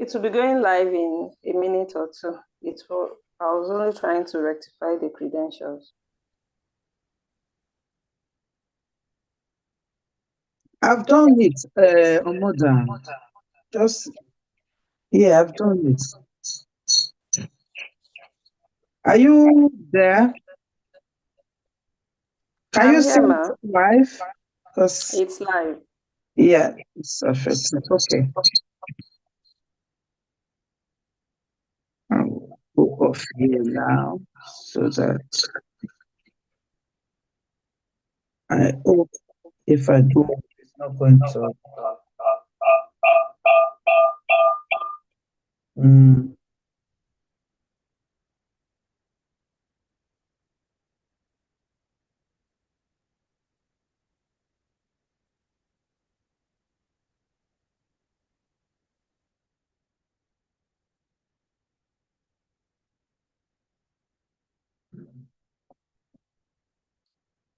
It will be going live in a minute or two. I was only trying to rectify the credentials. I've done it, Omoda. Just, yeah, I've done it. Are you there? Can I'm you see here, it ma. live? Because, It's live. yeah, it's affected. Okay. I'll go off here now so that I hope if I do, it's not going to. Mm.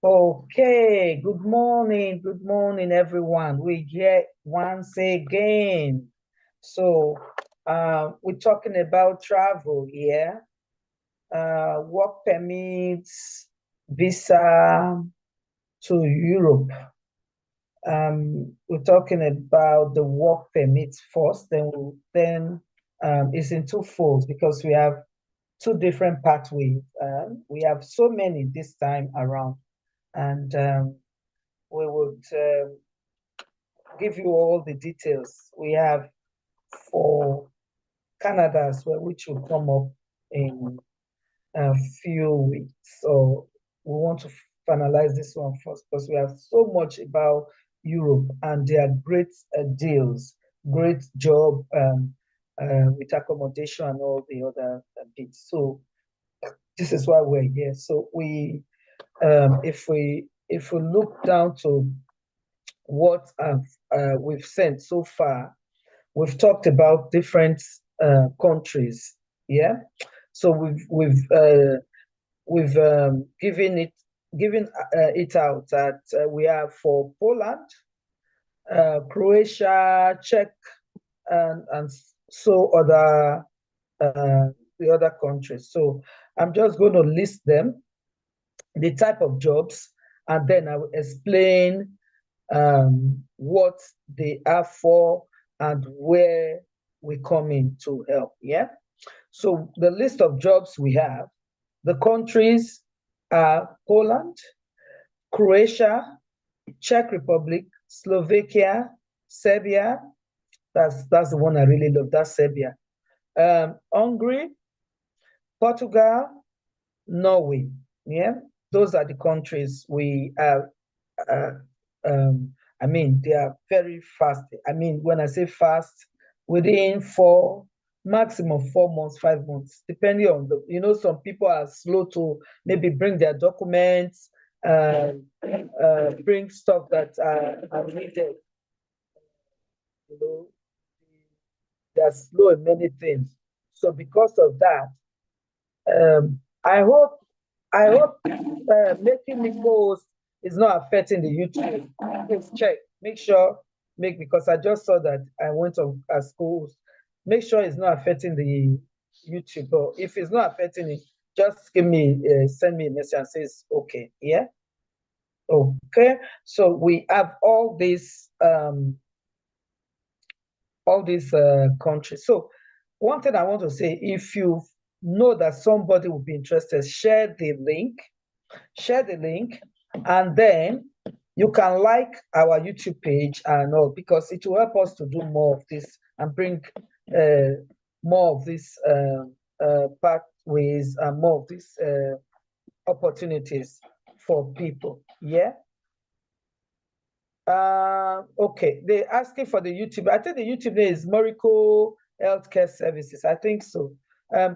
Okay, good morning, everyone. We get once again. So, we're talking about travel here, work permits, visa to Europe. We're talking about the work permits first, then it's in two folds because we have two different pathways. We have so many this time around, and we would give you all the details. We have for Canada as well, which will come up in a few weeks. So we want to finalize this one first because we have so much about Europe and their great deals, great job with accommodation and all the other bits. So this is why we're here. So if we look down to what we've sent so far, we've talked about different countries. Yeah, so we've given it out that we have for Poland, Croatia, Czech, and so other the other countries. So I'm just going to list them, the type of jobs, and then I will explain what they are for and where we come in to help. Yeah. So the list of jobs we have, the countries are Poland, Croatia, Czech Republic, Slovakia, Serbia. That's the one I really love. That's Serbia. Hungary, Portugal, Norway. Yeah, those are the countries we have. Uh, I mean, they are very fast. I mean, when I say fast, within maximum 4 months, 5 months, depending on some people are slow to maybe bring their documents, bring stuff that are needed. You know, they're slow in many things. So because of that, I hope making me post is not affecting the YouTube. Please check. Make sure, because I just saw that I went on schools. Make sure it's not affecting the YouTube. But if it's not affecting it, just send me a message and says okay. Yeah. Okay. So we have all these countries. So one thing I want to say, if you know that somebody will be interested, share the link, and then you can like our YouTube page and all, because it will help us to do more of this and bring more of these pathways and more of these opportunities for people. Yeah. Okay, they're asking for the YouTube. I think the YouTube name is Miracle Healthcare Services. I think so.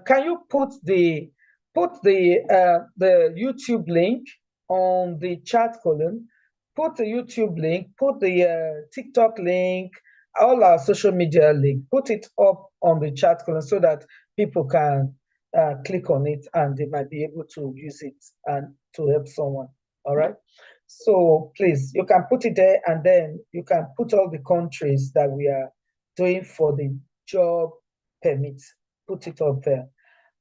Can you put the YouTube link on the chat column? Put the YouTube link. Put the TikTok link. All our social media link. Put it up on the chat column so that people can click on it and they might be able to use it and to help someone. All right. So please, you can put it there, and then you can put all the countries that we are doing for the job permit. Put it up there.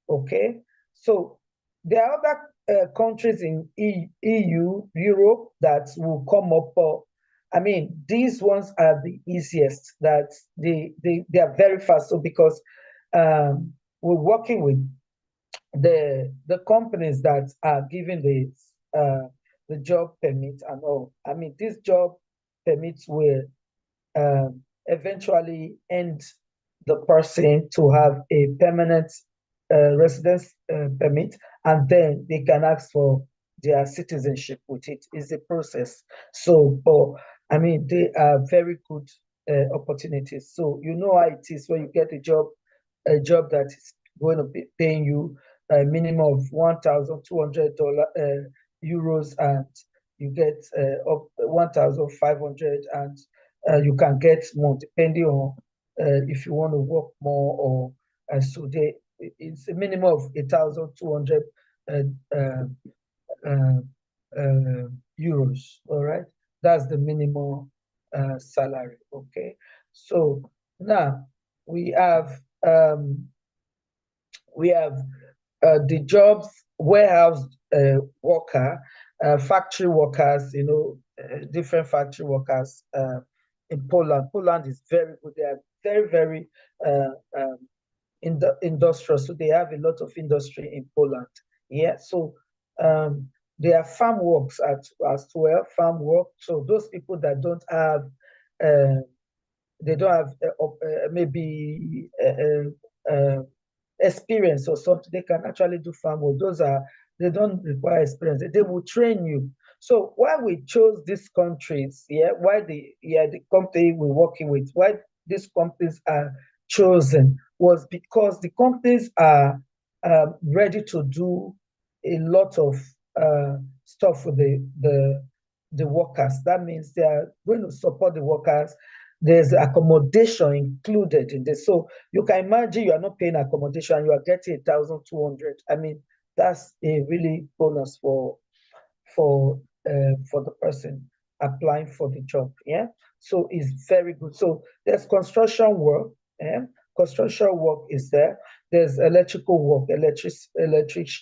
Okay. So there are other countries in EU, Europe that will come up. I mean, these ones are the easiest. That they are very fast. So because we're working with the companies that are giving the job permit and all. I mean, these job permits will eventually end the person to have a permanent residence permit, and then they can ask for their citizenship with it. It's a process. So, I mean, they are very good opportunities. So you know how it is when you get a job that is going to be paying you a minimum of $1,200 euros, and you get up 1,500, and you can get more depending on if you want to work more, or so it's a minimum of 1,200 uh, uh, uh, euros. All right, that's the minimum salary. Okay, so now we have um, we have the jobs, warehouse worker, factory workers, different factory workers in Poland. Poland is very good. They are very, very in the industrial. So they have a lot of industry in Poland. Yeah. So there are farm works as well, farm work. So those people that don't have uh, they don't have maybe experience or something, they can actually do farm work. They don't require experience. They will train you. So why we chose these countries, why the company we're working with, why these companies are chosen was because the companies are ready to do a lot of stuff for the workers. That means they are going to support the workers. There's accommodation included in this. So you can imagine you are not paying accommodation, you are getting 1,200. I mean, that's a really bonus for the person applying for the job. Yeah. So it's very good. So there's construction work. Yeah. Construction work is there. There's electrical work, electrical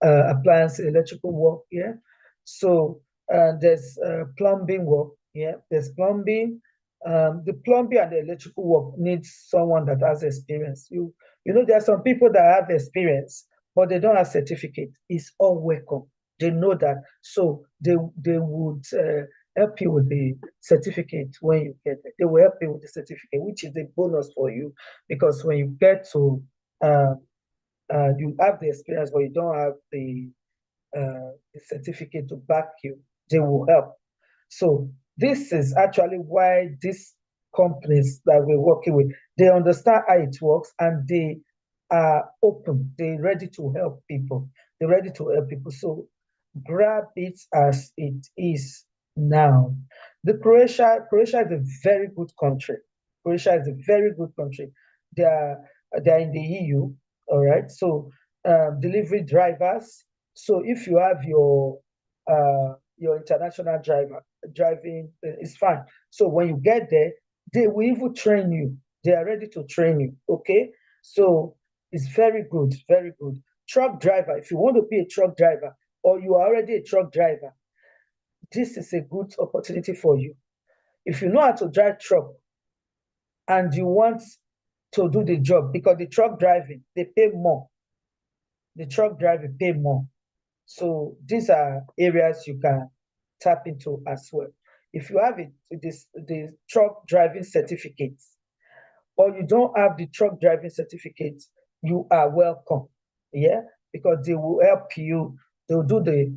appliance, electrical work. Yeah. So there's plumbing work. Yeah. There's plumbing. The plumbing and the electrical work needs someone that has experience. There are some people that have experience, but they don't have certificate. It's all welcome. They know that, so they would help you with the certificate when you get it. They will help you with the certificate, which is a bonus for you, because when you get to you have the experience, but you don't have the certificate to back you, they will help. So this is actually why these companies that we're working with, they understand how it works, and they are open. They're ready to help people. They're ready to help people. So grab it as it is now. Croatia is a very good country. Croatia is a very good country. They are in the EU, all right. So delivery drivers. So if you have your international driving, is fine. So when you get there, they will even train you. They are ready to train you. Okay. So it's very good, very good. Truck driver, if you want to be a truck driver, or you are already a truck driver, this is a good opportunity for you. If you know how to drive truck and you want to do the job, because the truck driving, they pay more. The truck driving pay more. So these are areas you can tap into as well. If you have the truck driving certificates, or you don't have the truck driving certificate, you are welcome. Yeah, because they will help you. They will do the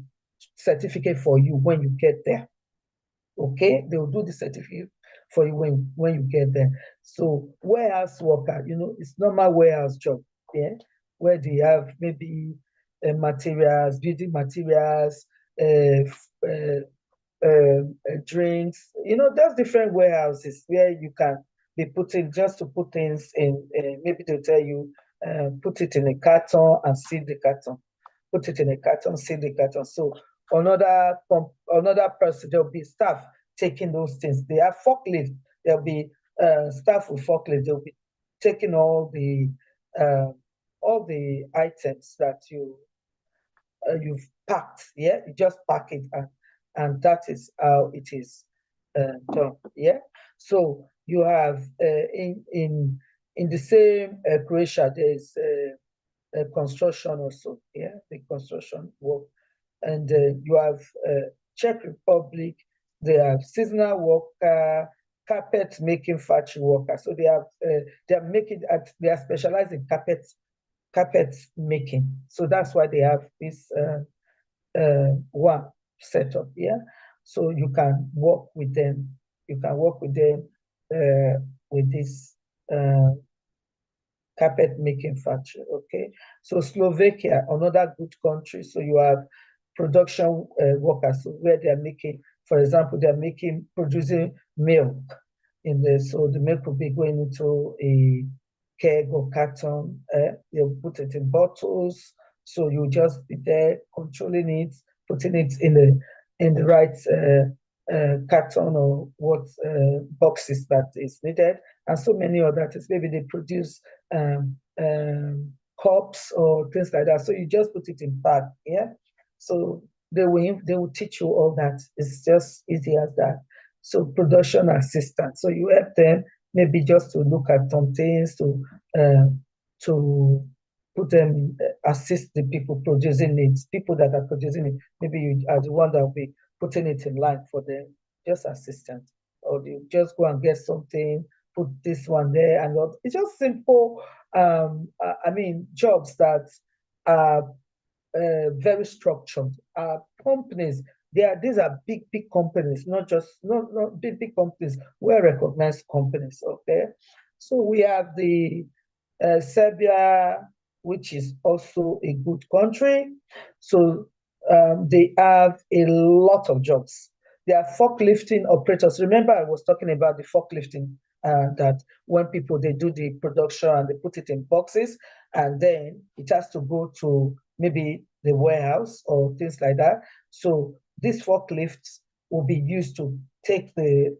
certificate for you when you get there. Okay, they will do the certificate for you when you get there. So warehouse worker, it's normal warehouse job. Yeah, where they have maybe materials, building materials, drinks. There's different warehouses where you can be putting, just to put things in. Maybe they'll tell you, put it in a carton and seal the carton. Put it in a carton, seal the carton. So another person, there'll be staff taking those things. They have forklift. There'll be staff with forklift, they'll be taking all the items that you've packed. Yeah, you just pack it, and that is how it is done. Yeah. So you have in the same Croatia, there's construction also. Yeah, the construction work, and you have Czech Republic. They have seasonal worker, carpet making factory worker. So they are making they are specialized in carpet making. So that's why they have this one setup. Yeah. So you can work with them. You can work with them with this carpet making factory. Okay. So Slovakia, another good country. So you have production workers, so where they are making, for example, they are producing milk in the, so the milk will be going into a keg or carton. They'll put it in bottles. So you just be there controlling it, putting it in the right carton or what boxes that is needed, and so many other things. Maybe they produce cups or things like that. So you just put it in bag, yeah. So they will teach you all that. It's just easy as that. So production assistant. So you help them maybe just to look at some things, to put them assist the people producing it, people that are producing it. Maybe you are the one that will be putting it in line for them, just assistant, or you just go and get something, put this one there, and all. It's just simple. I mean, jobs that are very structured. Companies, these are big companies, not big companies, well recognized companies. Okay, so we have the Serbia, which is also a good country. So they have a lot of jobs. They are forklifting operators. Remember, I was talking about the forklifting, that when people they do the production and they put it in boxes, and then it has to go to maybe the warehouse or things like that. So these forklifts will be used to take the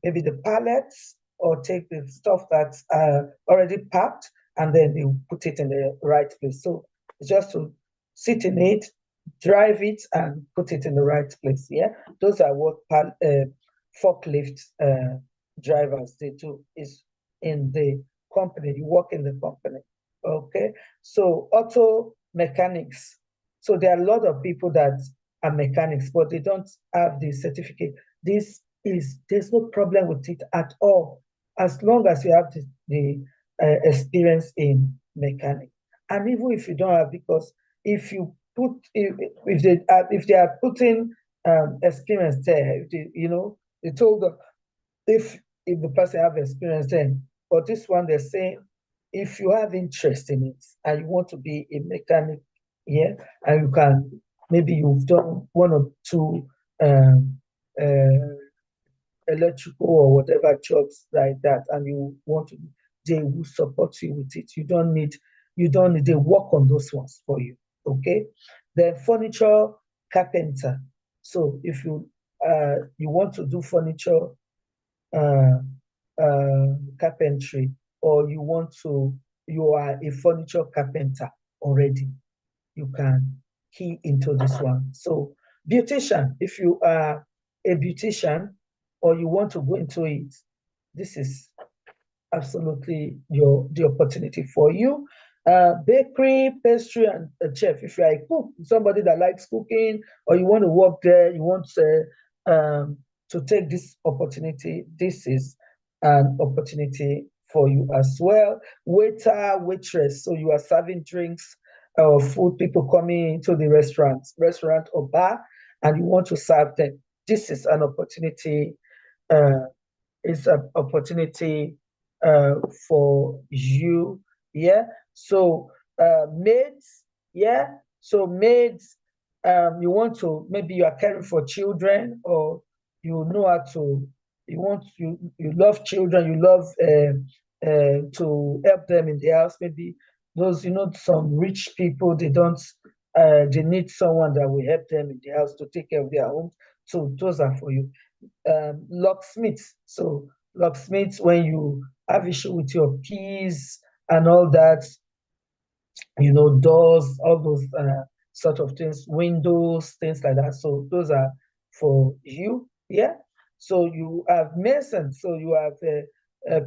maybe the pallets or take the stuff that's already packed, and then they put it in the right place. So it's just to sit in it, drive it, and put it in the right place. Yeah, those are what forklift drivers they do, is in the company. You work in the company. Okay, so auto mechanics. So there are a lot of people that are mechanics, but they don't have the certificate. There's no problem with it at all, as long as you have the experience in mechanic. And even if you don't have, because if you put if they are putting experience there, they told them, if the person have experience then, but this one they're saying, if you have interest in it and you want to be a mechanic, yeah, and you can, maybe you've done one or two electrical or whatever jobs like that, and you want to, they will support you with it. You don't need, they work on those ones for you. Okay. Then furniture carpenter. So if you want to do furniture uh, carpentry, or you are a furniture carpenter already, you can key into this one. So beautician, if you are a beautician or you want to go into it, this is absolutely the opportunity for you. Bakery, pastry, and a chef. If you are a cook, somebody that likes cooking, or you want to work there, you want to take this opportunity, this is an opportunity for you as well. Waiter, waitress. So you are serving drinks or food, people coming into the restaurant or bar, and you want to serve them. This is an opportunity. It's an opportunity for you. Yeah. So maids, yeah. So maids, you want to, maybe you are caring for children, or you know how to, you love children, you love to help them in the house. Maybe those, some rich people, they need someone that will help them in the house to take care of their homes. So those are for you. Locksmiths. So locksmiths, when you have issue with your keys and all that, doors, all those sort of things, windows, things like that. So those are for you, yeah. So you have mason, so you have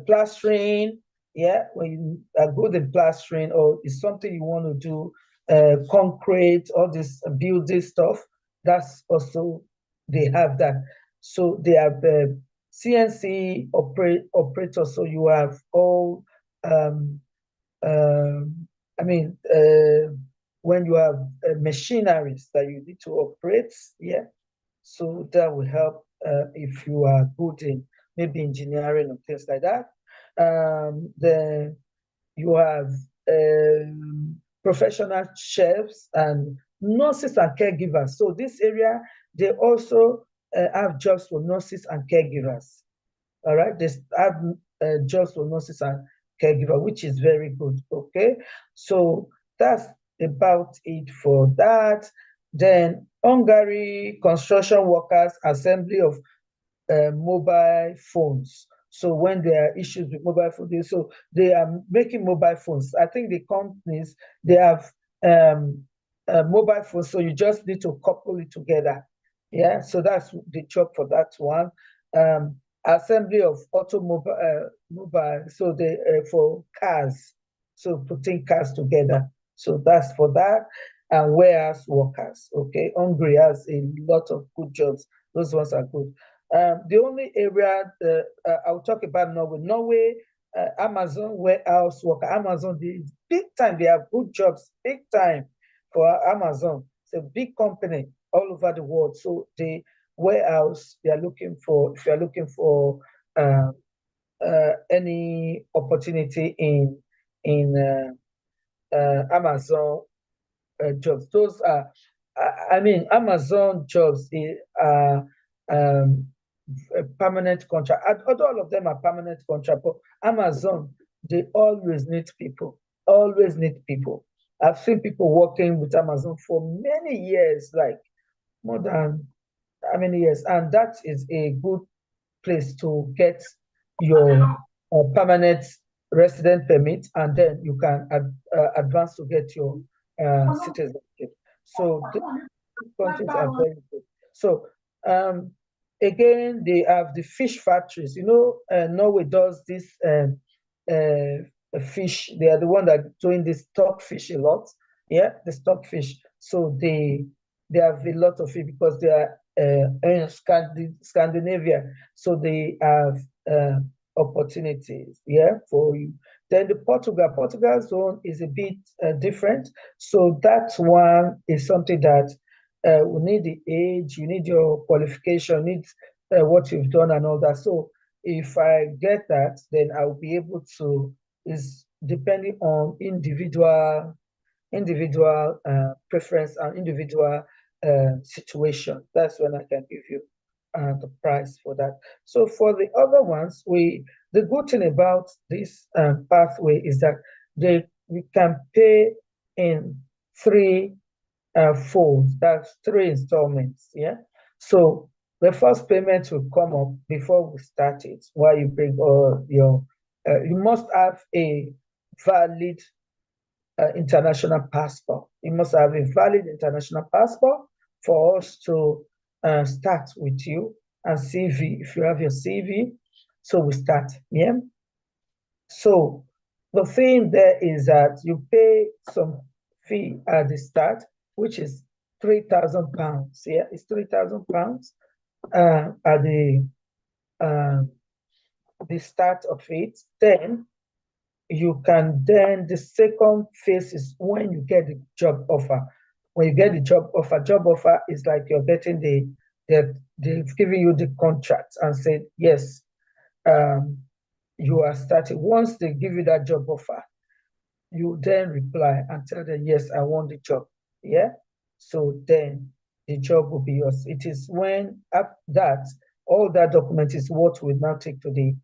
plastering, yeah. When you are good in plastering, or it's something you want to do, concrete, all this building stuff, that's also, they have that. So they have CNC operators. So you have all um, um, I mean, when you have machineries that you need to operate, yeah, so that will help if you are good in maybe engineering and things like that. Then you have professional chefs and nurses and caregivers. So this area, they also have jobs for nurses and caregivers. All right, they have jobs for nurses and caregiver, which is very good. Okay, so that's about it for that. Then Hungary construction workers assembly of mobile phones. So when there are issues with mobile phones, so they are making mobile phones. I think the companies, they have mobile phones, so you just need to couple it together. Yeah, so that's the job for that one. Assembly of automobile mobile, so they for cars, so putting cars together. So that's for that. And warehouse workers. Okay, Hungary has a lot of good jobs. Those ones are good. The only area I'll talk about Norway. Norway, Amazon warehouse worker. Amazon, big time. They have good jobs, big time for Amazon. It's a big company all over the world. So the warehouse, they are looking for, if you are looking for any opportunity in Amazon jobs, those are, I mean, Amazon jobs are a permanent contract. All of them are permanent contract, but Amazon, they always need people, always need people. I've seen people working with Amazon for many years, like more than how many years, and that is a good place to get your permanent resident permit, and then you can advance to get your citizenship. So these countries are very good. So again, they have the fish factories. Norway does this fish. They are the one that doing this stockfish a lot. Yeah, the stockfish. So they have a lot of it because they are in Scandinavia. So they have opportunities, yeah, for you. Then the Portugal zone is a bit different. So that one is something that we need the age, you need your qualification, need what you've done and all that. So if I get that, then I'll be able to, is depending on individual preference and individual situation. That's when I can give you the price for that. So for the other ones, the good thing about this pathway is that we can pay in three folds. That's three installments. Yeah. So the first payment will come up before we start it. While you bring all you must have a valid international passport. You must have a valid international passport for us to start with you, and CV, if you have your CV. So we start, yeah? So the thing there is that you pay some fee at the start, which is £3,000. Yeah, it's £3,000 at uh, the start of it. Then the second phase is when you get the job offer. When you get the job offer is like you're getting they've given you the contract and said, yes, you are starting. Once they give you that job offer, you then reply and tell them, yes, I want the job. Yeah. So then the job will be yours. It is when that all that document is what we now take to the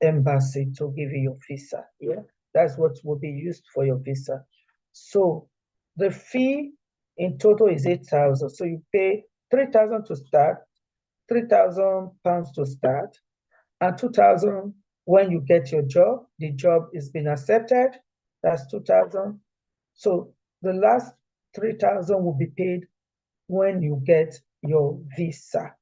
embassy to give you your visa. Yeah, that's what will be used for your visa. So the fee in total is 8,000. So you pay 3,000 to start, £3,000 to start. and 2,000 when you get your job, the job is being accepted, that's 2,000. So the last 3,000 will be paid when you get your visa.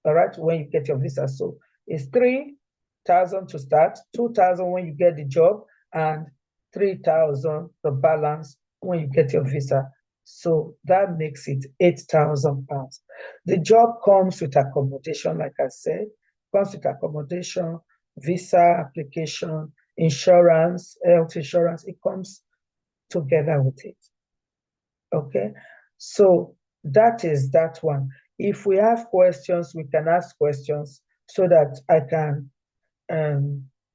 All right, when you get your visa. So it's 3,000 to start, 2,000 when you get the job, and 3,000 the balance when you get your visa. So that makes it 8,000 pounds. The job comes with accommodation, like I said, comes with accommodation, visa application, insurance, health insurance. It comes together with it. Okay, so that is that one. If we have questions, we can ask questions so that I can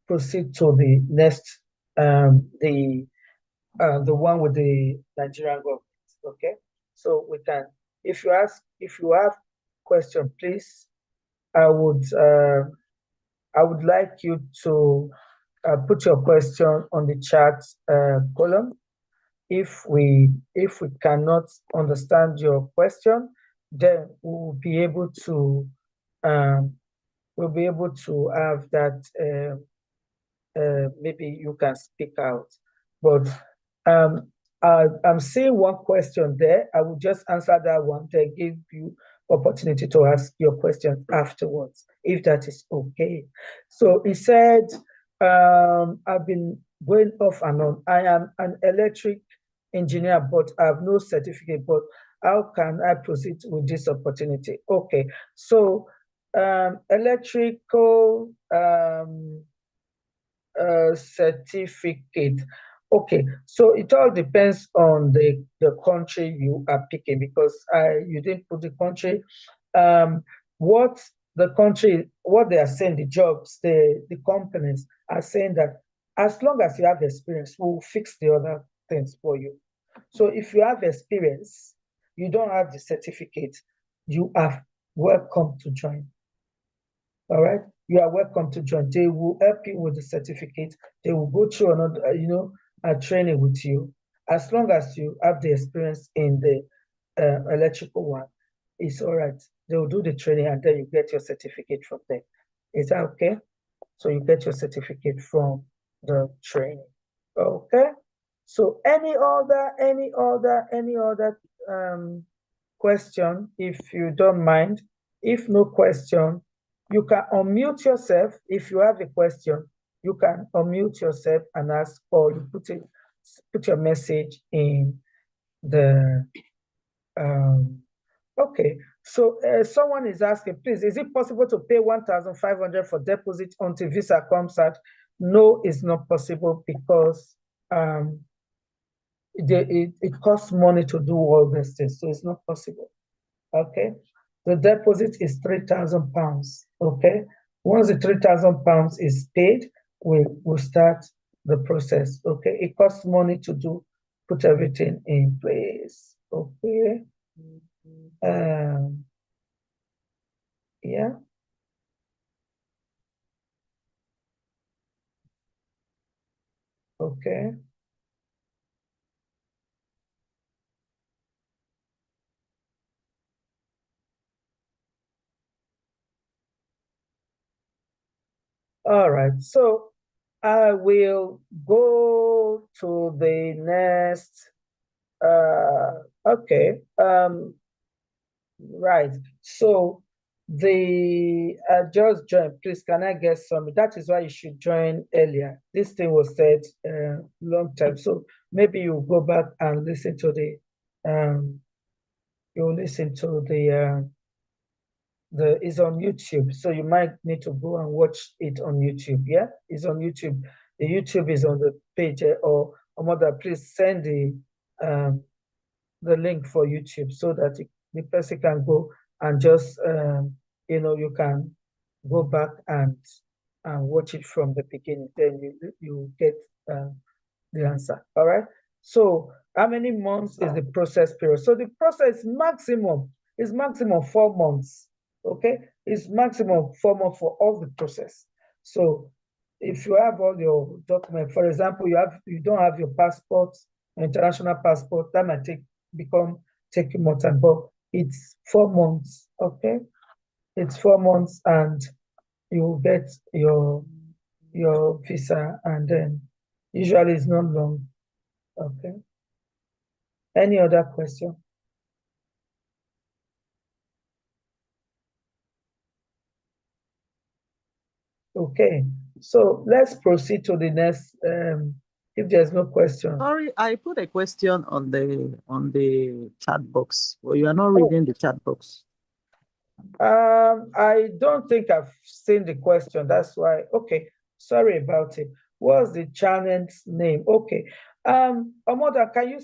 proceed to the next, the one with the Nigerian government. Okay, so we can. If you have question, please, I would like you to put your question on the chat column. If we cannot understand your question, then we'll be able to have that. Maybe you can speak out. But I'm seeing one question there. I will just answer that one, then give you opportunity to ask your question afterwards, if that is okay. So he said, I've been going off and on. I am an electric engineer, but I have no certificate. But how can I proceed with this opportunity? Okay, so electrical certificate. Okay, so it all depends on the country you are picking, because you didn't put the country. What they are saying, the jobs, the companies are saying that as long as you have experience, we'll fix the other things for you. So if you have experience, you don't have the certificate, you are welcome to join. All right, you are welcome to join. They will help you with the certificate. They will go through another, a training with you. As long as you have the experience in the electrical one, it's all right. They will do the training and then you get your certificate from them. Is that okay? So you get your certificate from the training. Okay. So any other question, if you don't mind. If no question, you can unmute yourself. If you have a question, you can unmute yourself and ask, or you put your message in the okay. So someone is asking, please, is it possible to pay 1,500 for deposit until visa comes out? No, it's not possible, because it costs money to do all these things, so it's not possible. Okay, the deposit is 3,000 pounds. Okay, once the 3,000 pounds is paid, we'll start the process. Okay, it costs money to put everything in place. Okay, yeah. Okay. All right, so I will go to the next. Okay. Right. So I just joined. Please, can I get some? That is why you should join earlier. This thing was said long time. So maybe you go back and listen to you'll listen to it's on YouTube. So you might need to go and watch it on YouTube. Yeah, it's on YouTube. The YouTube is on the page, or mother, please send the link for YouTube so that the person can go and just you can go back and watch it from the beginning. Then you get the answer. All right. So how many months is the process period? So the process is maximum 4 months. Okay, it's maximum 4 months for all the process. So if you have all your documents, for example, you don't have your passport, international passport, that might take more time, but it's 4 months. Okay, it's 4 months, and you get your visa, and then usually it's not long. Okay. Any other question? Okay, so let's proceed to the next. If there's no question. Sorry, I put a question on the chat box. Well, you are not Oh. reading the chat box. I don't think I've seen the question. That's why. Okay, sorry about it. What's the channel's name? Okay. Omoda, can you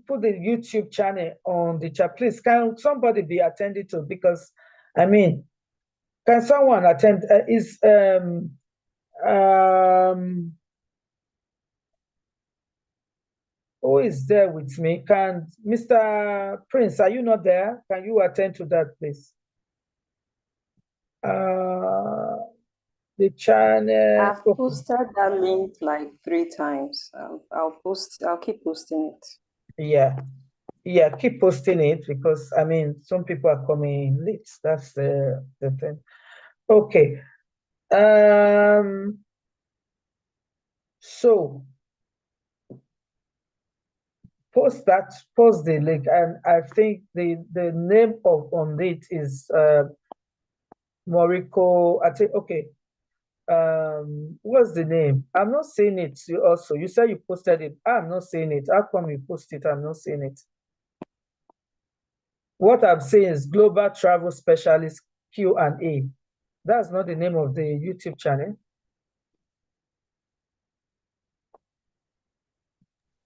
put the YouTube channel on the chat, please? Can somebody be attended to? Because I mean, can someone attend? Who is there with me? Can Mr. Prince, are you not there? Can you attend to that, please? The channel. I've posted that link like 3 times. I'll keep posting it. Yeah, keep posting it, because I mean some people are coming late. That's the thing. Okay. So post the link, and I think the name on it is Moriko. I think, okay. What's the name? I'm not seeing it. You said you posted it. I'm not seeing it. How come you post it? I'm not seeing it. What I'm saying is Global Travel Specialist Q&A. That's not the name of the YouTube channel.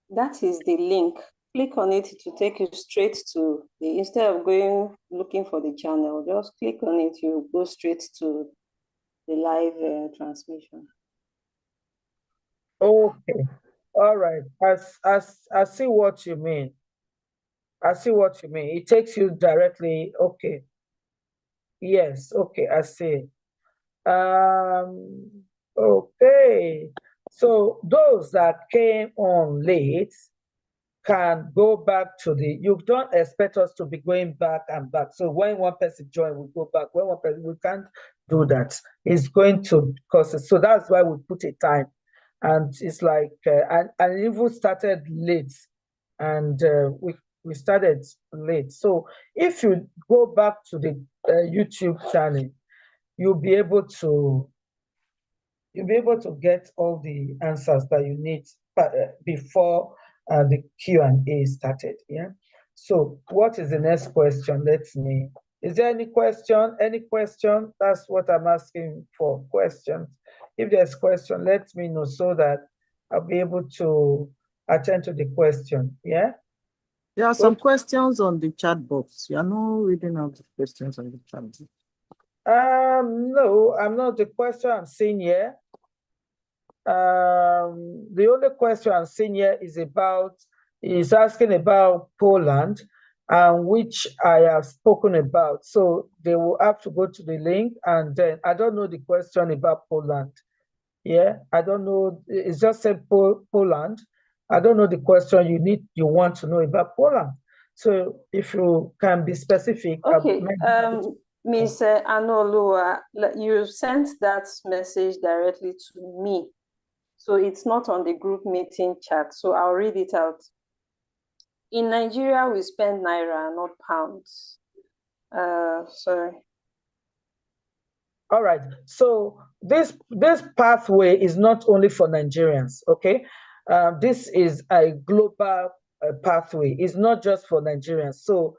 That is the link. Click on it to take you straight to instead of going looking for the channel, just click on it, you go straight to the live transmission. Okay. All right. I see what you mean. I see what you mean. It takes you directly. Okay. Yes. Okay. I see. Okay. So those that came on late can go back to you don't expect us to be going back and back. So when one person join, we go back. When one person, we can't do that. It's going to cost us. So that's why we put a time. And it's like, and even started late, and we started late. So if you go back to the YouTube channel, you'll be able to get all the answers that you need before the Q&A started. Yeah. So what is the next question? Is there any question? Any question? That's what I'm asking for, questions. If there's question, let me know so that I'll be able to attend to the question. Yeah. There are some questions on the chat box. You are not reading out the questions on the chat box. No, I'm not. The question I'm seeing here. The only question I'm seeing here is asking about Poland, which I have spoken about. So they will have to go to the link, and then I don't know the question about Poland. Yeah, I don't know. It's just said Poland. I don't know the question you want to know about Poland. So if you can be specific. Okay. Ms. Anolua, you sent that message directly to me. So it's not on the group meeting chat. So I'll read it out. In Nigeria, we spend naira, not pounds. Sorry. All right. So this pathway is not only for Nigerians. Okay. This is a global pathway. It's not just for Nigerians. So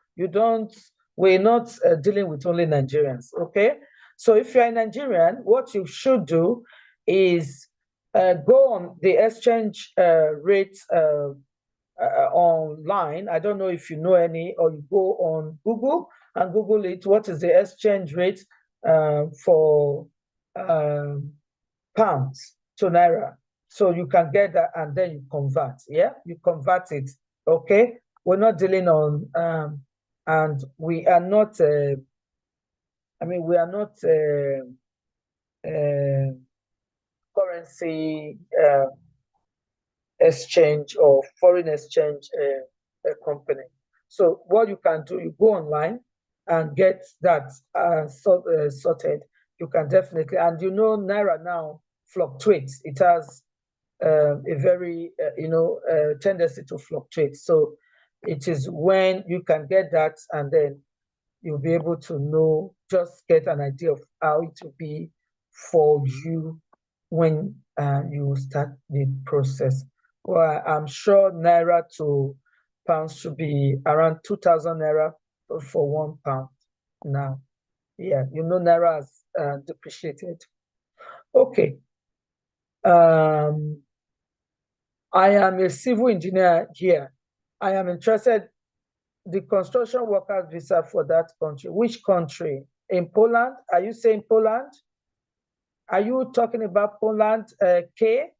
we're not dealing with only Nigerians. Okay. So if you're a Nigerian, what you should do is go on the exchange rate online. I don't know if you know any, or you go on Google and Google it. What is the exchange rate for pounds to naira? So you can get that, and then you convert. Yeah, you convert it. Okay, we're not dealing on, and we are not. We are not currency exchange or foreign exchange company. So what you can do, you go online and get that sorted. You can definitely, and you know, Naira now fluctuates. It has a very, tendency to fluctuate. So it is when you can get that, and then you'll be able to know, just get an idea of how it will be for you when you start the process. Well, I'm sure Naira to pounds should be around 2,000 Naira for £1 now. Yeah, you know, Naira has depreciated. Okay. I am a civil engineer here. I am interested the construction workers visa for that country. Which country? In Poland? Are you saying Poland? Are you talking about Poland, K?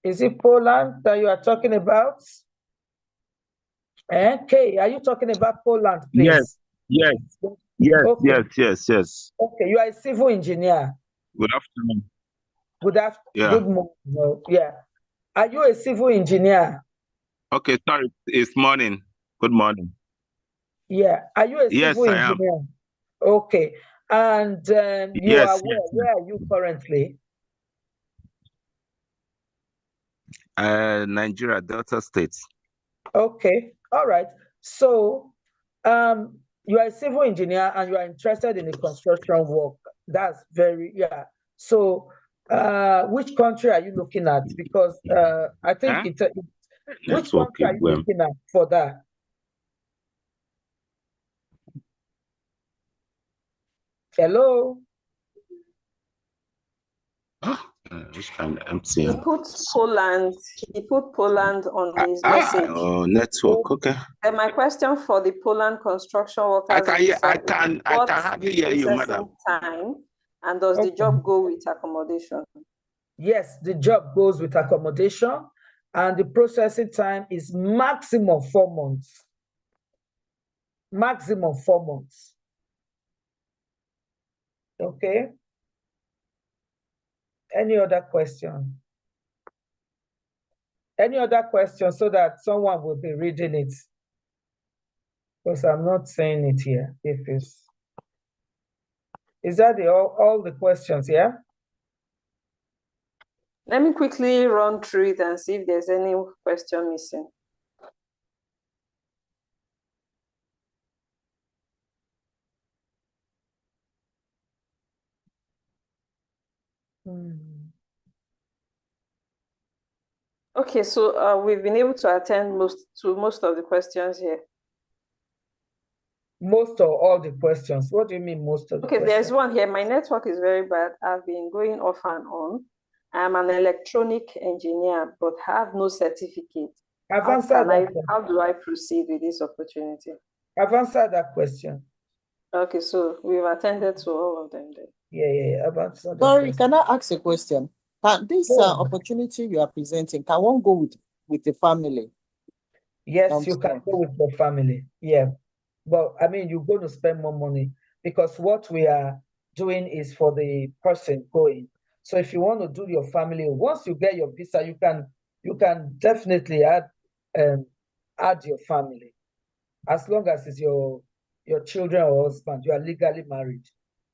Is it Poland that you are talking about? K, are you talking about Poland, please? Yes. Okay. Yes. Okay, you are a civil engineer. Good afternoon. Good afternoon. Yeah. Good morning. No, yeah. Are you a civil engineer? Okay, sorry, it's morning. Good morning. Yeah. Are you a civil Yes, I am. engineer? Okay. And you Yes, are yes. where are you currently? Nigeria, Delta State. Okay. All right. So you are a civil engineer and you are interested in the construction work. That's very, yeah. So which country are you looking at? Because I think which country are you looking at for that? Hello? He put Poland on his message. Oh, network, okay. And my question for the Poland construction workers I can hardly hear you, madam. Time, and does the job go with accommodation? Yes, the job goes with accommodation, and the processing time is maximum 4 months. Maximum 4 months. Okay. Any other question? Any other question so that someone will be reading it? Because I'm not saying it here. Is that all the questions, yeah? Let me quickly run through it and see if there's any question missing. Okay, so we've been able to attend most of the questions here. Most or all the questions? What do you mean most of the questions? Okay, there's one here. My network is very bad. I've been going off and on. I'm an electronic engineer, but have no certificate. How do I proceed with this opportunity? I've answered that question. Okay, so we've attended to all of them then. Yeah, I've answered that Sorry, question. can I ask a question? Can this opportunity you are presenting, can one go with the family? Yes, you can go with your family. Yeah. But I mean, you're going to spend more money because what we are doing is for the person going. So if you want to do your family, once you get your visa, you can definitely add your family, as long as it's your children or husband. You are legally married.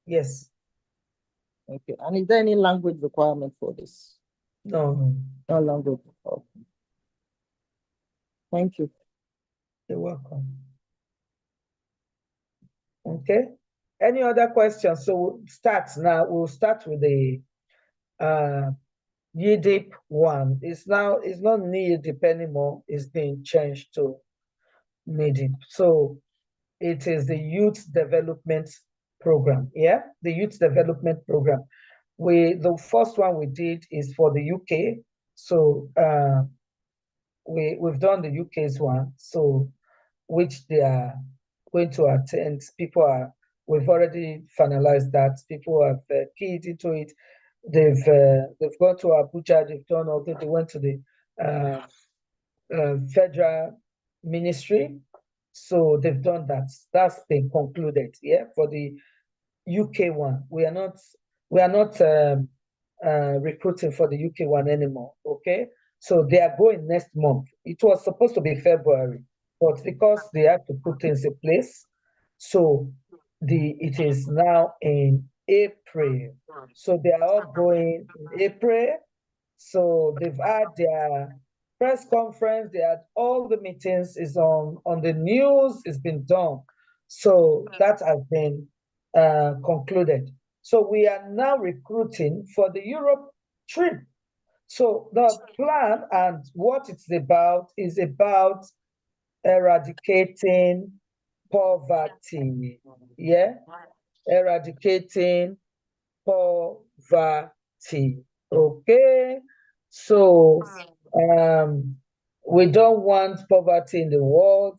Yes. Okay. And is there any language requirement for this? No. No language. Okay. Thank you. You're welcome. Okay. Any other questions? So we'll start now. We'll start with the YDIP one. It's not NYDIP anymore. It's been changed to NYDIP. So it is the Youth Development Program. Yeah, the Youth Development Program. The first one we did is for the UK. So we've done the UK's one. So which they are going to attend. We've already finalized that. People have keyed into it. They've gone to Abuja. They've done, although they went to the federal ministry. So they've done that. That's been concluded. Yeah, for the UK one, we are not recruiting for the UK one anymore. Okay, so they are going next month. It was supposed to be February, but because they have to put things in place, so it is now in April. So they are all going in April. So they've had their press conference, they had all the meetings, is on the news, it's been done. So that has been concluded. So we are now recruiting for the Europe trip. So the plan and what it's about is about eradicating poverty. Yeah, eradicating poverty. Okay, so we don't want poverty in the world.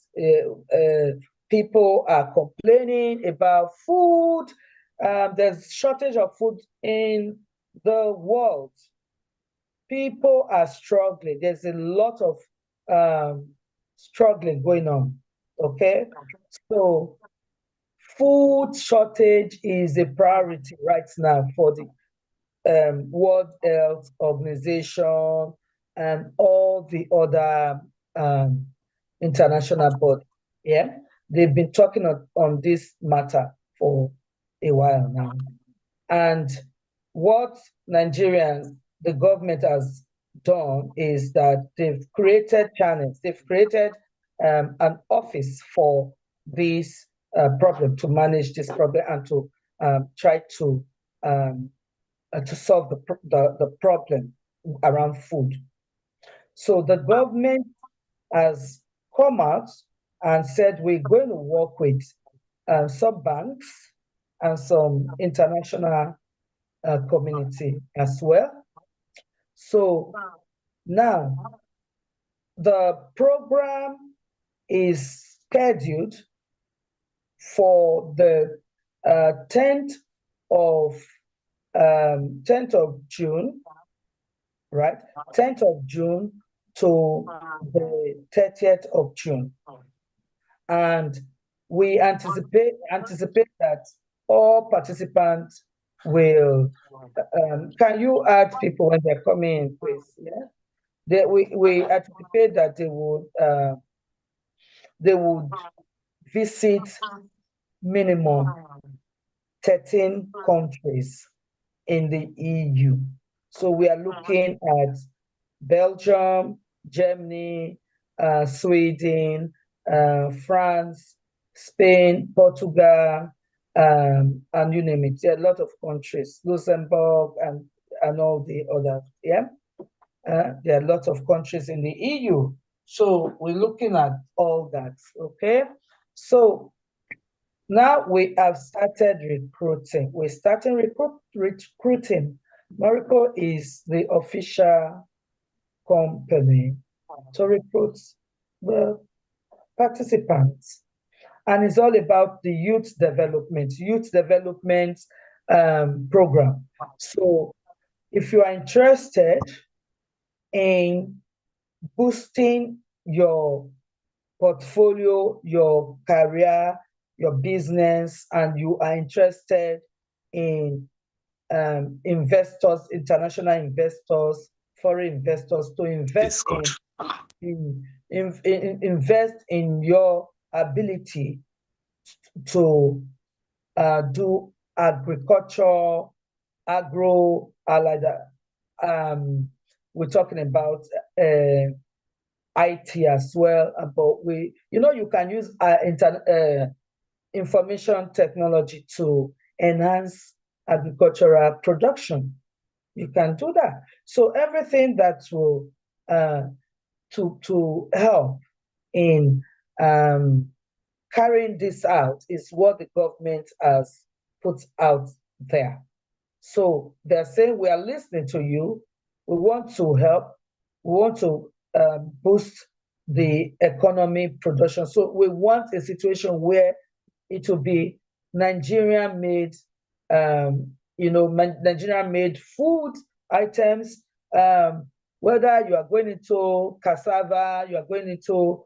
People are complaining about food. There's shortage of food in the world. People are struggling. There's a lot of struggling going on. Okay, so food shortage is a priority right now for the World Health Organization and all the other international bodies. Yeah, they've been talking on this matter for a while now. And what the government has done is that they've created channels, they've created an office for this problem, to manage this problem and to try to solve the problem around food. So the government has come out and said we're going to work with some banks and some international community as well. So now the program is scheduled for the 10th of June, right? 10th of June to the 30th of June. And we anticipate that all participants will, can you add people when they're coming in, please? Yeah. We anticipate that they would visit minimum 13 countries in the EU. So we are looking at Belgium, Germany, Sweden, France, Spain, Portugal, and you name it. There are a lot of countries, Luxembourg and all the others. Yeah, there are a lot of countries in the EU. So we're looking at all that. Okay, so now we have started recruiting. We're starting recruiting. Marico is the official company to recruit the participants. And it's all about the youth development program. So if you are interested in boosting your portfolio, your career, your business, and you are interested in investors, international investors, foreign investors, to invest invest in your ability to do agriculture, like that. We're talking about IT as well, but you can use information technology to enhance agricultural production. You can do that. So everything that will to help in carrying this out is what the government has put out there. So they're saying, we are listening to you. We want to help. We want to boost the economy production. So we want a situation where it will be Nigerian-made, Nigerian-made food items. Whether you are going into cassava, you are going into,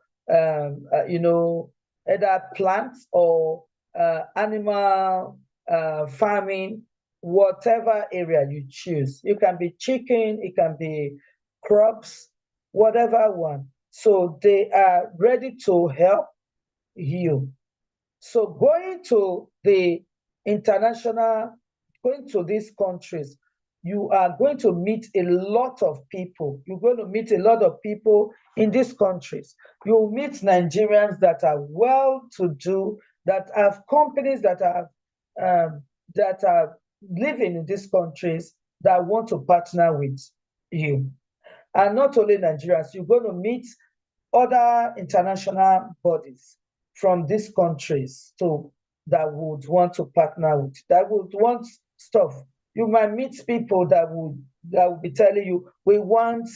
either plants or animal farming, whatever area you choose. It can be chicken, it can be crops, whatever one. So they are ready to help you. So going to the international, going to these countries, you are going to meet a lot of people. You're going to meet a lot of people in these countries. You'll meet Nigerians that are well-to-do, that have companies that are living in these countries that want to partner with you. And not only Nigerians, you're going to meet other international bodies from these countries that would want to partner with, that would want stuff. You might meet people that will be telling you, we want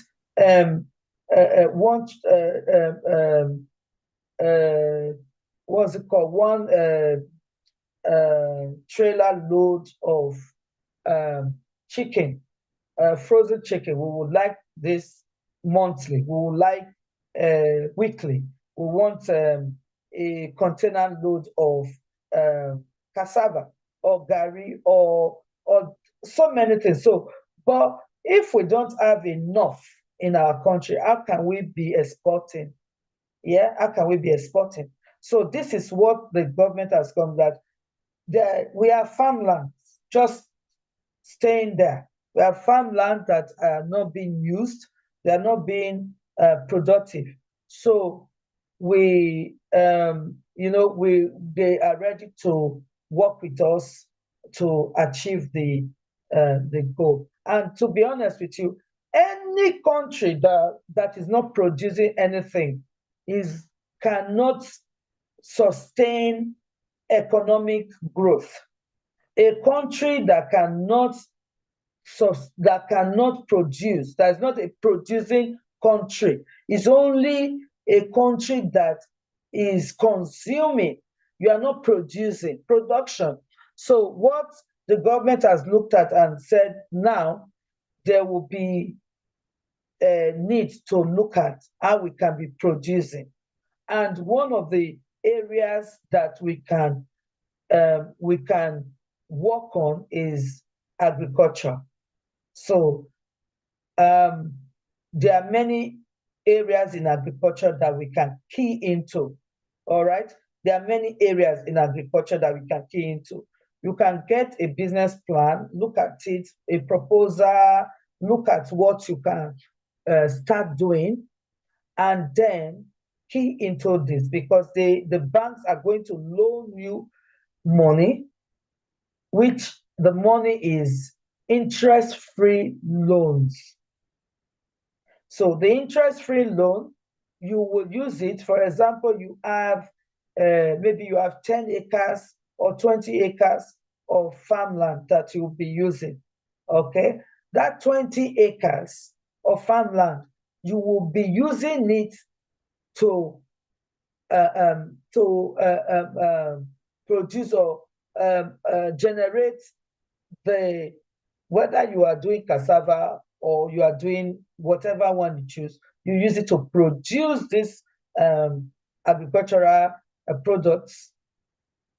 what's it called? One trailer load of chicken, frozen chicken. We would like this monthly. We would like weekly. We want a container load of cassava or gari or so many things. So, but if we don't have enough in our country, how can we be exporting? Yeah, how can we be exporting? So this is what the government has come, that we have farmlands just staying there. We have farmland that are not being used. They are not being productive. So they are ready to work with us to achieve the goal. And to be honest with you, any country that is not producing anything cannot sustain economic growth. A country that cannot produce, that is not a producing country, is only a country that is consuming. You are not producing. Production. So what the government has looked at and said, now there will be a need to look at how we can be producing. And one of the areas that we can work on is agriculture. So there are many areas in agriculture that we can key into. All right, there are many areas in agriculture that we can key into. You can get a business plan, look at it, a proposal, look at what you can start doing, and then key into this, because the banks are going to loan you money, which the money is interest-free loans. So the interest-free loan, you will use it. For example, you have maybe you have 10 acres or 20 acres of farmland that you'll be using. Okay, that 20 acres of farmland, you will be using it to produce or generate whether you are doing cassava or you are doing whatever one you choose, you use it to produce this agricultural products,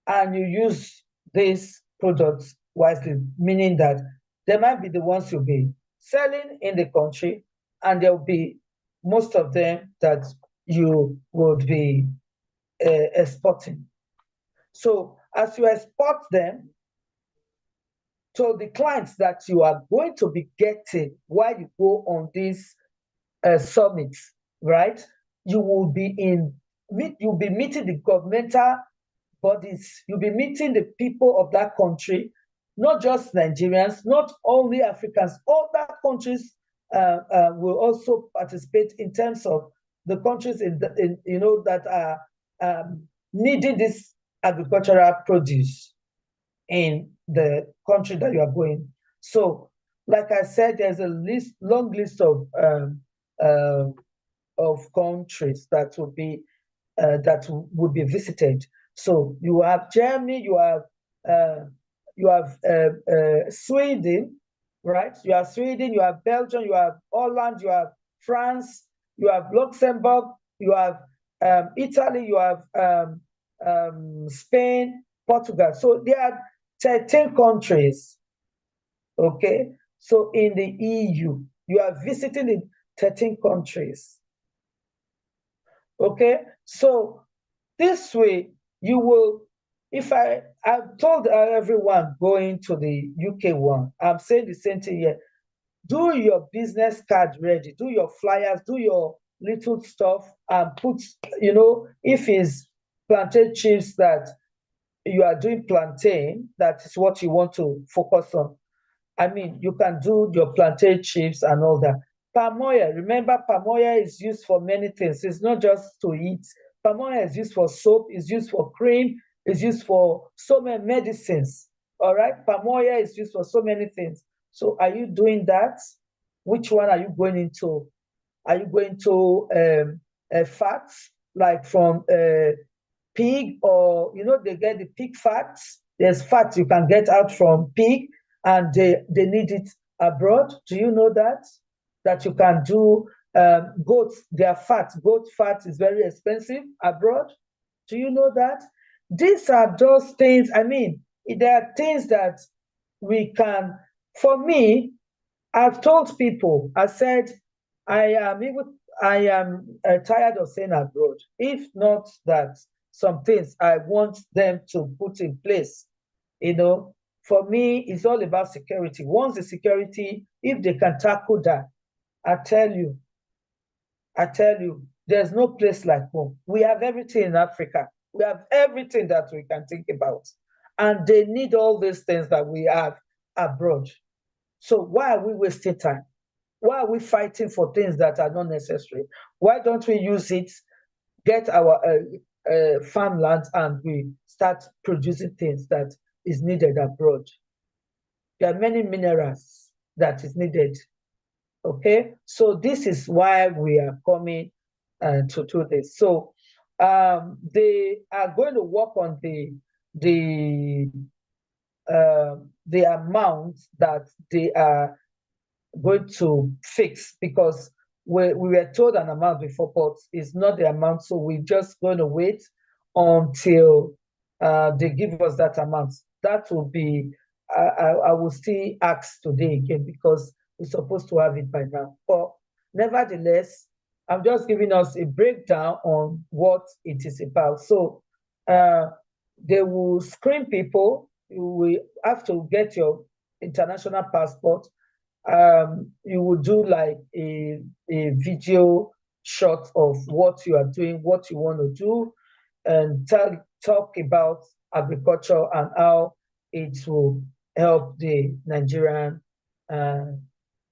and you use these products wisely, meaning that they might be the ones you'll be selling in the country, and there will be most of them that you would be exporting. So as you export them to the clients that you are going to be getting while you go on these summits, right? You will be you'll be meeting the governmental bodies, you'll be meeting the people of that country, not just Nigerians, not only Africans. Other countries will also participate in terms of the countries that are needing this agricultural produce in the country that you are going. So, like I said, there's a long list of countries that would be visited. So you have Germany, you have Sweden, right? You have Sweden, you have Belgium, you have Holland, you have France, you have Luxembourg, you have Italy, you have Spain, Portugal. So there are 13 countries. Okay, so in the EU, you are visiting the 13 countries. Okay, so this way you will if I've told everyone going to the UK one, I'm saying the same thing here. Do your business card ready, do your flyers, do your little stuff, and put, if it's plantain chips that you are doing plantain, that is what you want to focus on. I mean, you can do your plantain chips and all that. Palm oil, remember, palm oil is used for many things. It's not just to eat. Palm oil is used for soap, it's used for cream, it's used for so many medicines. All right, palm oil is used for so many things. So, are you doing that? Which one are you going into? Are you going to fats like from pig, or they get the pig fats? There's fat you can get out from pig, and they need it abroad. Do you know that you can do goats, their fat? Goat fat is very expensive abroad. Do you know that? These are those things. I mean, there are things that we can. For me, I've told people, I said, I am tired of saying abroad. If not that, some things I want them to put in place. For me, it's all about security. Once the security, if they can tackle that, I tell you, there's no place like home. We have everything in Africa. We have everything that we can think about. And they need all these things that we have abroad. So why are we wasting time? Why are we fighting for things that are not necessary? Why don't we use it, get our farmland, and we start producing things that is needed abroad? There are many minerals that is needed. Okay, so this is why we are coming to do this. So they are going to work on the amount that they are going to fix, because we were told an amount before, but it's not the amount. So we're just going to wait until they give us that amount. That will be, I will still ask today again, because we're supposed to have it by now. But nevertheless, I'm just giving us a breakdown on what it is about. So they will screen people. You will have to get your international passport. You will do like a video shot of what you are doing, what you want to do, and talk about agriculture and how it will help the Nigerian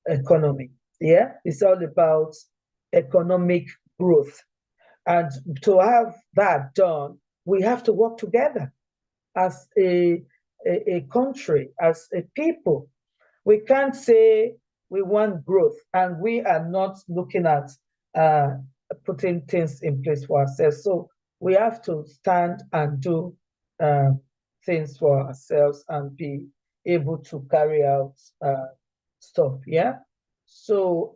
economy. Yeah, it's all about economic growth. And to have that done, we have to work together as a country, as a people. We can't say we want growth and we are not looking at putting things in place for ourselves. So we have to stand and do things for ourselves and be able to carry out stuff. Yeah. So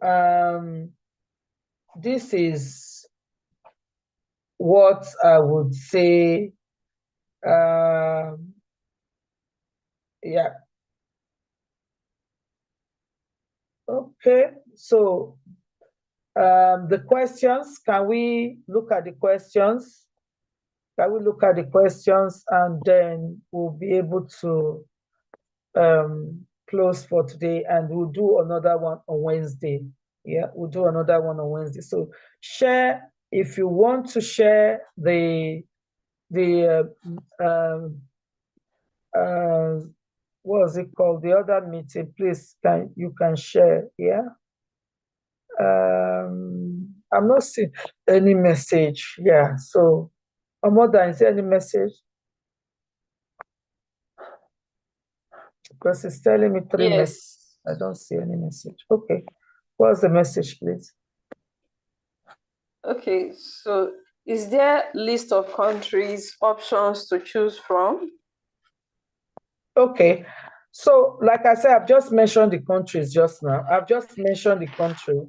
this is what I would say. Yeah. Okay, so the questions, can we look at the questions? Can we look at the questions, and then we'll be able to close for today, and we'll do another one on Wednesday. Yeah, we'll do another one on Wednesday. So share, if you want to share the what was it called? The other meeting, please, you can share, yeah? I'm not seeing any message. Yeah, so Omoda, is there any message? Because it's telling me three messages. I don't see any message. Okay, what's the message, please? Okay, so is there a list of countries, options to choose from? Okay, so like I said, I've just mentioned the countries just now. I've just mentioned the country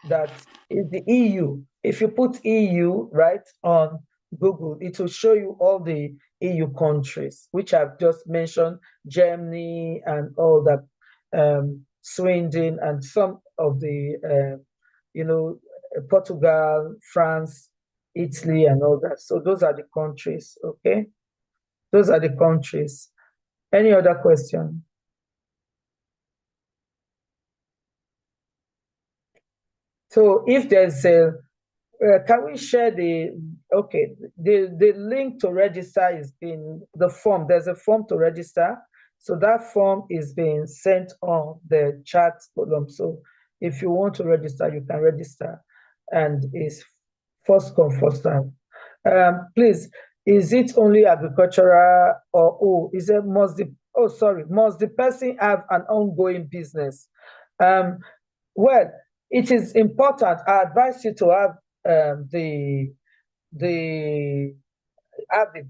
that is the EU. If you put EU right on Google, it will show you all the EU countries, which I've just mentioned, Germany and all that, Sweden and some of the, Portugal, France, Italy, and all that. So those are the countries, okay? Those are the countries. Any other question? So if there's a, can we share the link to register is being, the form, there's a form to register. So that form is being sent on the chat column. So if you want to register, you can register, and it's first come, first serve. Please, is it only agricultural, or must the person have an ongoing business? Well, it is important. I advise you to have the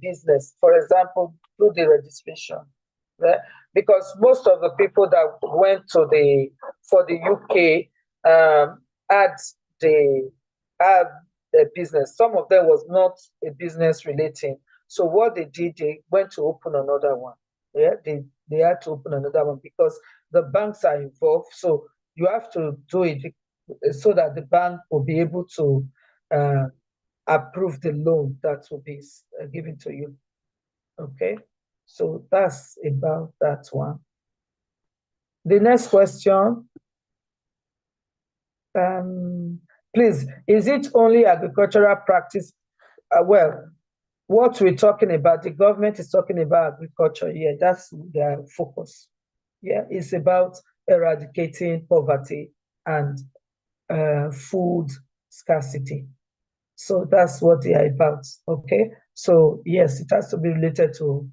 business, for example, through the registration, right? Because most of the people that went to the UK had a business. Some of them was not a business relating. So what they did, they went to open another one. Yeah, they had to open another one because the banks are involved. So you have to do it so that the bank will be able to approve the loan that will be given to you. Okay, so that's about that one. The next question, please, is it only agricultural practice? Well, what we're talking about, the government is talking about agriculture. Yeah, that's their focus. Yeah, it's about eradicating poverty and food scarcity. So that's what they are about. Okay, so yes, it has to be related to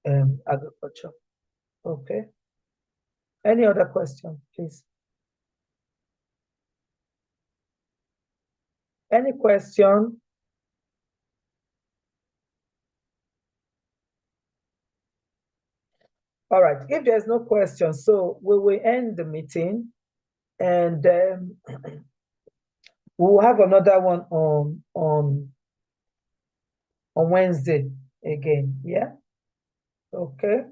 agriculture. Okay. Any other question, please? Any question? All right, if there's no question, so we will end the meeting, and we'll have another one on Wednesday again. Yeah. Okay.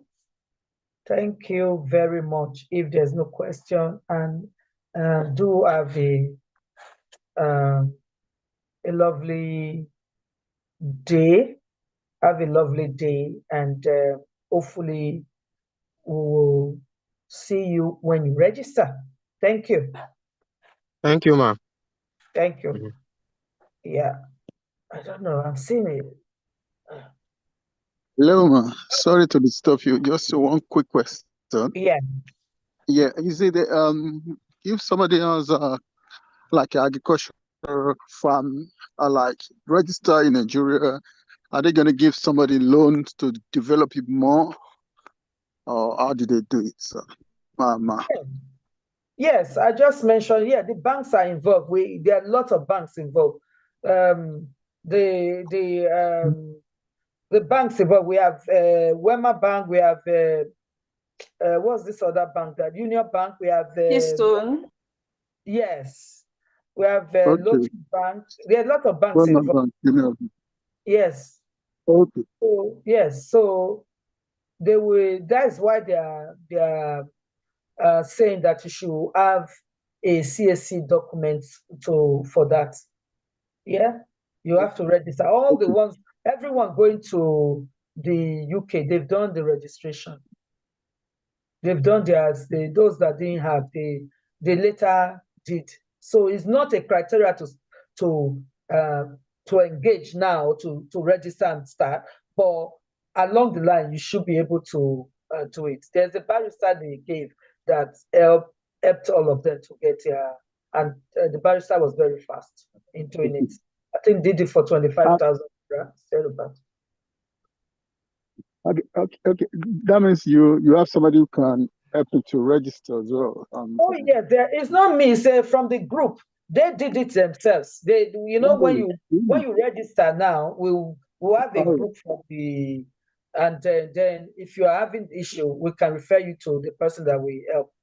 Thank you very much. If there's no question, and do have a lovely day. Have a lovely day, and hopefully we will see you when you register. Thank you. Thank you, ma'am. Thank you. Yeah. I don't know. I'm seeing it. Hello, ma. Sorry to disturb you. Just one quick question. Yeah. Yeah, you say that if somebody has like agriculture farm, like register in Nigeria, are they gonna give somebody loans to develop it more, or how do they do it, sir? Ma. Yes, I just mentioned. Yeah, the banks are involved. There are lots of banks involved. The banks involved. We have Wema Bank. We have what's this other bank? That Union Bank. We have Keystone. Yes, we have Okay. Lotus Bank. There are a lot of banks involved. Yes. Okay. So yes, so they will. That's why they are saying that you should have a CSC document for that. Yeah, you have to register. All the ones, everyone going to the UK, they've done the registration. They've done theirs. Those that didn't have, they later did. So it's not a criteria to engage now to register and start, but along the line you should be able to do it. There's a barrister they gave that helped all of them to get here, and the barrister was very fast in doing it. I think did it for 25,000. Okay. That means you have somebody who can help you to register as well. Oh yeah, it's not me. It's from the group. They did it themselves. They, when you register now, we'll have a group for the, and then if you are having issue, we can refer you to the person that will help.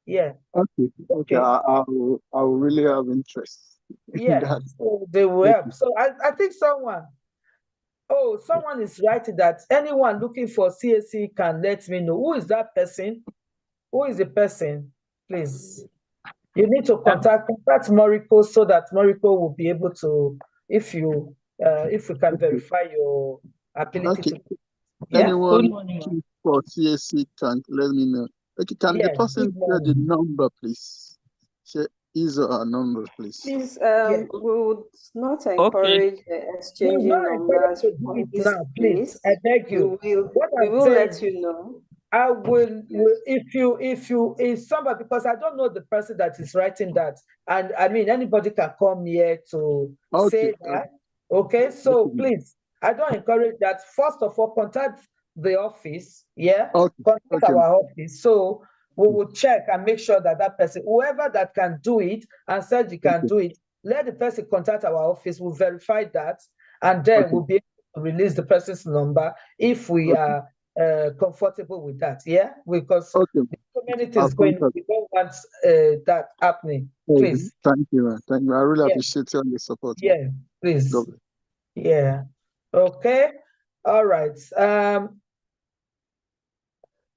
Yeah. Okay. I will really have interest. Yeah. So they will help. So I think someone is writing that anyone looking for CSC can let me know. Who is that person? Who is the person? Please. You need to contact Moriko so that Moriko will be able to, if we can verify your ability to. Yeah, anyone good morning. looking for CAC can let me know. Okay, can the Yes, person good share the morning. number, please? Share his or her number, please. Please, Yes. we would not Okay. encourage We're exchanging not encouraged numbers to do on it this now, please. place. I beg We you. What we I'm will saying, let you know. I will, Yes. if somebody, because I don't know the person that is writing that, and I mean, anybody can come here to say Okay. that. Okay, so Okay. please, I don't encourage that. First of all, contact the office. Yeah, Okay. contact Okay. our office. So we will check and make sure that that person, whoever that can do it and said you can Okay. do it, let the person contact our office. We'll verify that, and then Okay. we'll be able to release the person's number if we Okay. are comfortable with that. Yeah, because Okay. there's so many I'll things going on. contact. We don't want that happening. Okay. Please. Thank you, man. Thank you. I really Yeah, appreciate all your support, man. yeah, please. God bless. Yeah. Okay. All right.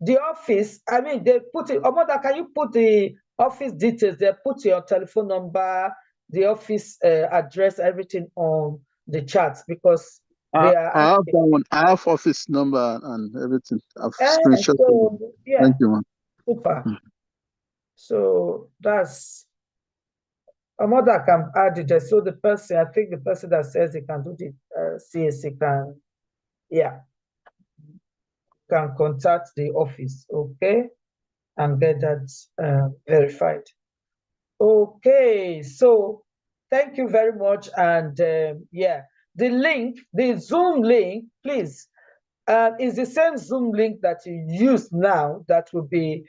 The office, I mean, they put it, Omoda, can you put the office details? They put your telephone number, the office address, everything on the chat because they are I have asking. that one. I have office number and everything. I've screenshot. So, yeah, Thank you, man. super. So that's Omoda can add it there. So the person, I think the person that says he can do the CAC can, yeah, can contact the office, okay, and get that verified. Okay, so thank you very much. And yeah, the link, the Zoom link, please, is the same Zoom link that you use now that will be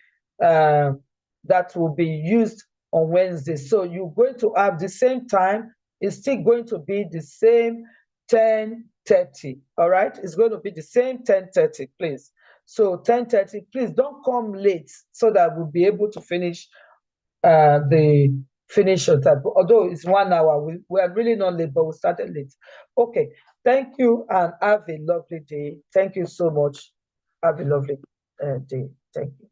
used on Wednesday. So you're going to have the same time. It's still going to be the same 10:30. All right, it's going to be the same 10:30, please. So 10:30, please don't come late so that we'll be able to finish the finish on time. Although it's 1 hour, we are really not late, but we started late. Okay, thank you and have a lovely day. Thank you so much. Have a lovely day. Thank you.